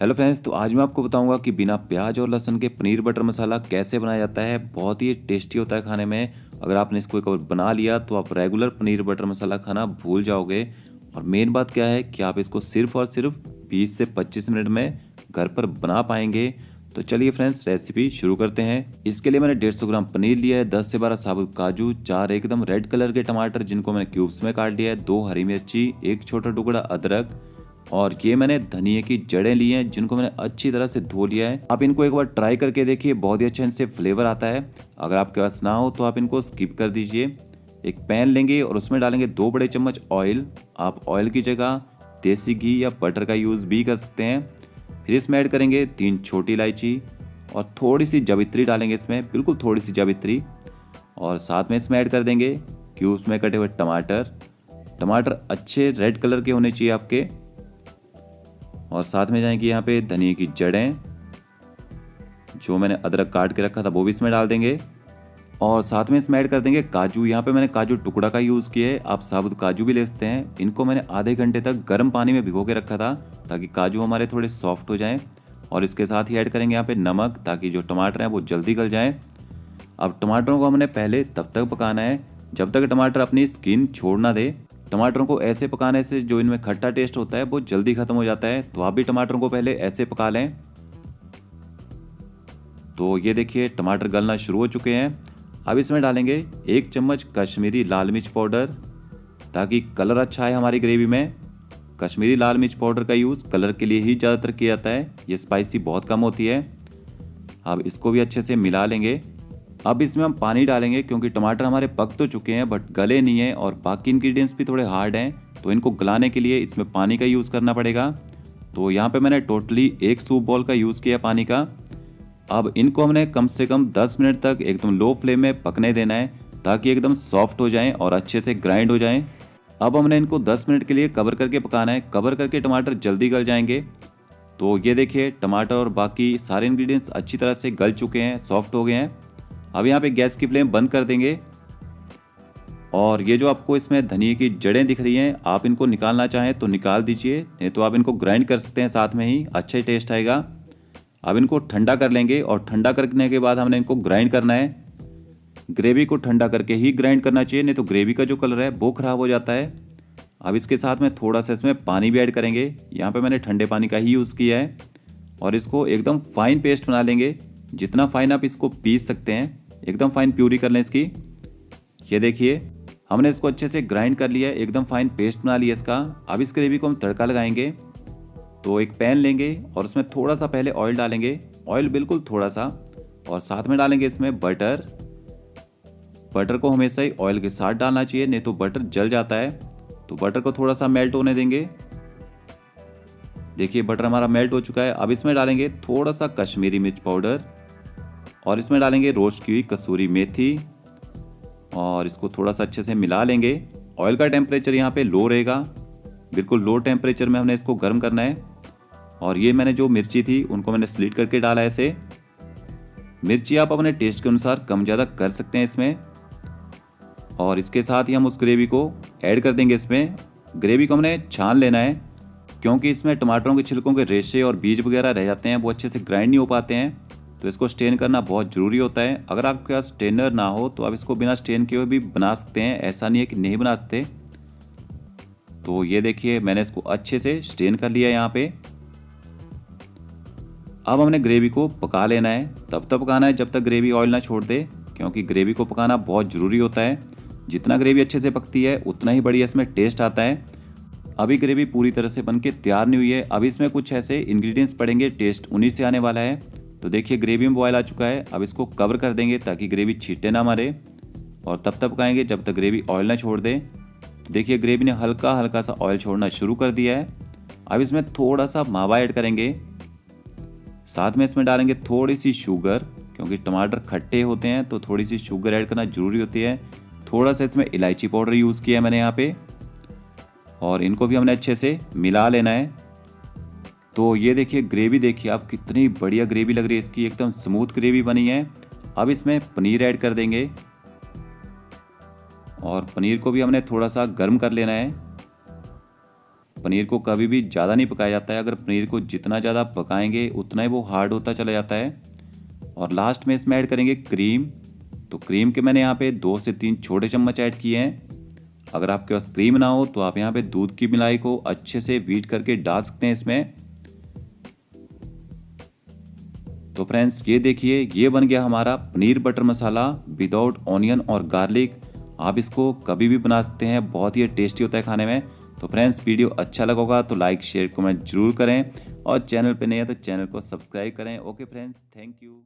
Hello friends, तो आज मैं आपको बताऊंगा कि बिना प्याज और लहसुन के पनीर बटर मसाला कैसे बनाया जाता है। बहुत ही टेस्टी होता है खाने में। अगर आपने इसको एक बार बना लिया तो आप रेगुलर पनीर बटर मसाला खाना भूल जाओगे। और मेन बात क्या है कि आप इसको सिर्फ और सिर्फ 20 से 25 मिनट में घर पर बना पाएंगे। तो चलिए फ्रेंड्स, रेसिपी शुरू करते हैं। इसके लिए मैंने 150 ग्राम पनीर लिया है, 10 से 12 साबुत काजू, 4 एकदम रेड कलर के टमाटर जिनको मैंने क्यूब्स में काट लिया है, 2 हरी मिर्ची, 1 छोटा टुकड़ा अदरक, और ये मैंने धनिए की जड़ें ली हैं जिनको मैंने अच्छी तरह से धो लिया है। आप इनको एक बार ट्राई करके देखिए, बहुत ही अच्छा इनसे फ्लेवर आता है। अगर आपके पास ना हो तो आप इनको स्किप कर दीजिए। एक पैन लेंगे और उसमें डालेंगे 2 बड़े चम्मच ऑयल। आप ऑयल की जगह देसी घी या बटर का यूज़ भी कर सकते हैं। फिर इसमें ऐड करेंगे 3 छोटी इलायची और थोड़ी सी जावित्री डालेंगे इसमें, बिल्कुल थोड़ी सी जावित्री। और साथ में इसमें ऐड कर देंगे क्यूब्स में कटे हुए टमाटर। टमाटर अच्छे रेड कलर के होने चाहिए आपके। और साथ में जाएंगी यहाँ पे धनिए की जड़ें, जो मैंने अदरक काट के रखा था वो भी इसमें डाल देंगे। और साथ में इसमें ऐड कर देंगे काजू। यहाँ पे मैंने काजू टुकड़ा का यूज़ किया है, आप साबुत काजू भी ले सकते हैं। इनको मैंने आधे घंटे तक गर्म पानी में भिगो के रखा था ताकि काजू हमारे थोड़े सॉफ्ट हो जाएं। और इसके साथ ही ऐड करेंगे यहाँ पे नमक, ताकि जो टमाटर हैं वो जल्दी गल जाएं। अब टमाटरों को हमने पहले तब तक पकाना है जब तक टमाटर अपनी स्किन छोड़ ना दे। टमाटरों को ऐसे पकाने से जो इनमें खट्टा टेस्ट होता है वो जल्दी खत्म हो जाता है, तो आप भी टमाटरों को पहले ऐसे पका लें। तो ये देखिए टमाटर गलना शुरू हो चुके हैं। अब इसमें डालेंगे 1 चम्मच कश्मीरी लाल मिर्च पाउडर, ताकि कलर अच्छा आए हमारी ग्रेवी में। कश्मीरी लाल मिर्च पाउडर का यूज़ कलर के लिए ही ज़्यादातर किया जाता है, ये स्पाइसी बहुत कम होती है। अब इसको भी अच्छे से मिला लेंगे। अब इसमें हम पानी डालेंगे क्योंकि टमाटर हमारे पक तो चुके हैं बट गले नहीं हैं और बाकी इंग्रेडिएंट्स भी थोड़े हार्ड हैं, तो इनको गलाने के लिए इसमें पानी का यूज़ करना पड़ेगा। तो यहाँ पे मैंने टोटली 1 सूप बॉल का यूज़ किया पानी का। अब इनको हमने कम से कम 10 मिनट तक एकदम लो फ्लेम में पकने देना है, ताकि एकदम सॉफ्ट हो जाएं और अच्छे से ग्राइंड हो जाएं। अब हमने इनको 10 मिनट के लिए कवर करके पकाना है। कवर करके टमाटर जल्दी गल जाएंगे। तो ये देखिए टमाटर और बाकी सारे इंग्रेडिएंट्स अच्छी तरह से गल चुके हैं, सॉफ्ट हो गए हैं। अब यहाँ पे गैस की फ्लेम बंद कर देंगे। और ये जो आपको इसमें धनिए की जड़ें दिख रही हैं, आप इनको निकालना चाहें तो निकाल दीजिए, नहीं तो आप इनको ग्राइंड कर सकते हैं साथ में ही, अच्छा टेस्ट आएगा। अब इनको ठंडा कर लेंगे और ठंडा करने के बाद हमने इनको ग्राइंड करना है। ग्रेवी को ठंडा करके ही ग्राइंड करना चाहिए, नहीं तो ग्रेवी का जो कलर है वो खराब हो जाता है। अब इसके साथ में थोड़ा सा इसमें पानी भी ऐड करेंगे। यहाँ पे मैंने ठंडे पानी का ही यूज़ किया है। और इसको एकदम फाइन पेस्ट बना लेंगे, जितना फाइन आप इसको पीस सकते हैं, एकदम फाइन प्यूरी कर लें इसकी। ये देखिए हमने इसको अच्छे से ग्राइंड कर लिया है, एकदम फाइन पेस्ट बना लिया इसका। अब इस ग्रेवी को हम तड़का लगाएंगे। तो एक पैन लेंगे और उसमें थोड़ा सा पहले ऑयल डालेंगे, ऑयल बिल्कुल थोड़ा सा, और साथ में डालेंगे इसमें बटर। बटर को हमेशा ही ऑयल के साथ डालना चाहिए, नहीं तो बटर जल जाता है। तो बटर को थोड़ा सा मेल्ट होने देंगे। देखिए बटर हमारा मेल्ट हो चुका है। अब इसमें डालेंगे थोड़ा सा कश्मीरी मिर्च पाउडर और इसमें डालेंगे रोस्ट की हुई कसूरी मेथी, और इसको थोड़ा सा अच्छे से मिला लेंगे। ऑयल का टेम्परेचर यहाँ पे लो रहेगा, बिल्कुल लो टेम्परेचर में हमने इसको गर्म करना है। और ये मैंने जो मिर्ची थी उनको मैंने स्लिट करके डाला है ऐसे। मिर्ची आप अपने टेस्ट के अनुसार कम ज़्यादा कर सकते हैं इसमें। और इसके साथ ही हम उस ग्रेवी को ऐड कर देंगे इसमें। ग्रेवी को हमने छान लेना है क्योंकि इसमें टमाटरों के छिलकों के रेशे और बीज वगैरह रह जाते हैं, वो अच्छे से ग्राइंड नहीं हो पाते हैं, तो इसको स्टेन करना बहुत ज़रूरी होता है। अगर आपके पास स्टेनर ना हो तो आप इसको बिना स्टेन किए हुए भी बना सकते हैं, ऐसा नहीं है कि नहीं बना सकते। तो ये देखिए मैंने इसको अच्छे से स्टेन कर लिया यहाँ पे। अब हमने ग्रेवी को पका लेना है, तब तक पकाना है जब तक ग्रेवी ऑयल ना छोड़ दे, क्योंकि ग्रेवी को पकाना बहुत ज़रूरी होता है। जितना ग्रेवी अच्छे से पकती है उतना ही बढ़िया इसमें टेस्ट आता है। अभी ग्रेवी पूरी तरह से बनके तैयार नहीं हुई है, अभी इसमें कुछ ऐसे इंग्रेडिएंट्स पड़ेंगे, टेस्ट उन्हीं से आने वाला है। तो देखिए ग्रेवी में बॉयल आ चुका है। अब इसको कवर कर देंगे ताकि ग्रेवी छींटे ना मारे, और तब तक पकाएंगे जब तक ग्रेवी ऑयल ना छोड़ दे। तो देखिए ग्रेवी ने हल्का हल्का सा ऑयल छोड़ना शुरू कर दिया है। अब इसमें थोड़ा सा मावा ऐड करेंगे, साथ में इसमें डालेंगे थोड़ी सी शुगर, क्योंकि टमाटर खट्टे होते हैं तो थोड़ी सी शुगर ऐड करना जरूरी होती है। थोड़ा सा इसमें इलायची पाउडर यूज़ किया है मैंने यहाँ पे, और इनको भी हमने अच्छे से मिला लेना है। तो ये देखिए ग्रेवी, देखिए आप कितनी बढ़िया ग्रेवी लग रही है इसकी, एकदम स्मूथ ग्रेवी बनी है। अब इसमें पनीर ऐड कर देंगे और पनीर को भी हमने थोड़ा सा गर्म कर लेना है। पनीर को कभी भी ज़्यादा नहीं पकाया जाता है। अगर पनीर को जितना ज़्यादा पकाएंगे उतना ही वो हार्ड होता चला जाता है। और लास्ट में इसमें ऐड करेंगे क्रीम। तो क्रीम के मैंने यहाँ पे 2 से 3 छोटे चम्मच ऐड किए हैं। अगर आपके पास क्रीम ना हो तो आप यहाँ पे दूध की मिलाई को अच्छे से बीट करके डाल सकते हैं इसमें। तो फ्रेंड्स ये देखिए, ये बन गया हमारा पनीर बटर मसाला विदाउट ऑनियन और गार्लिक। आप इसको कभी भी बना सकते हैं, बहुत ही टेस्टी होता है खाने में। तो फ्रेंड्स वीडियो अच्छा लगा होगा तो लाइक शेयर कमेंट जरूर करें, और चैनल पे नए हैं तो चैनल को सब्सक्राइब करें। Okay friends, thank you.